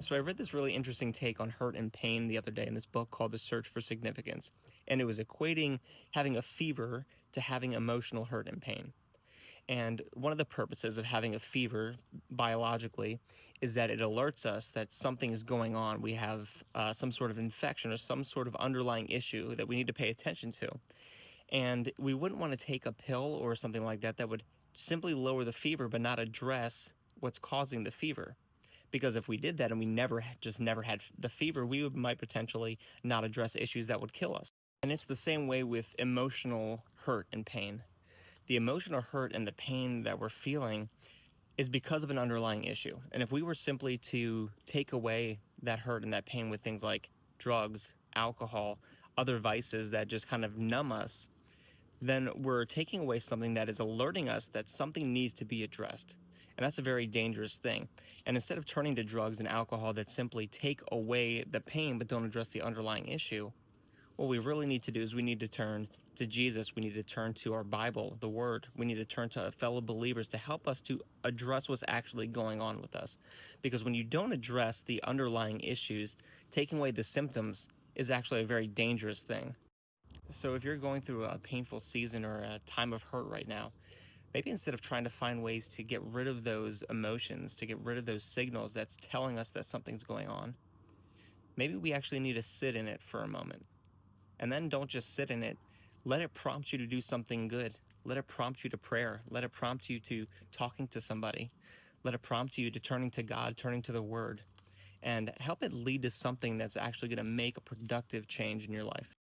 So I read this really interesting take on hurt and pain the other day in this book called The Search for Significance. And it was equating having a fever to having emotional hurt and pain. And one of the purposes of having a fever biologically is that it alerts us that something is going on. We have some sort of infection or some sort of underlying issue that we need to pay attention to. And we wouldn't want to take a pill or something like that that would simply lower the fever but not address what's causing the fever. Because if we did that and we never had the fever, we might potentially not address issues that would kill us. And it's the same way with emotional hurt and pain. The emotional hurt and the pain that we're feeling is because of an underlying issue. And if we were simply to take away that hurt and that pain with things like drugs, alcohol, other vices that just kind of numb us, then we're taking away something that is alerting us that something needs to be addressed. And that's a very dangerous thing. And instead of turning to drugs and alcohol that simply take away the pain but don't address the underlying issue, what we really need to do is we need to turn to Jesus. We need to turn to our Bible, the Word. We need to turn to fellow believers to help us to address what's actually going on with us. Because when you don't address the underlying issues, taking away the symptoms is actually a very dangerous thing. So if you're going through a painful season or a time of hurt right now, maybe instead of trying to find ways to get rid of those emotions, to get rid of those signals that's telling us that something's going on, maybe we actually need to sit in it for a moment. And then don't just sit in it. Let it prompt you to do something good. Let it prompt you to prayer. Let it prompt you to talking to somebody. Let it prompt you to turning to God, turning to the Word, and help it lead to something that's actually going to make a productive change in your life.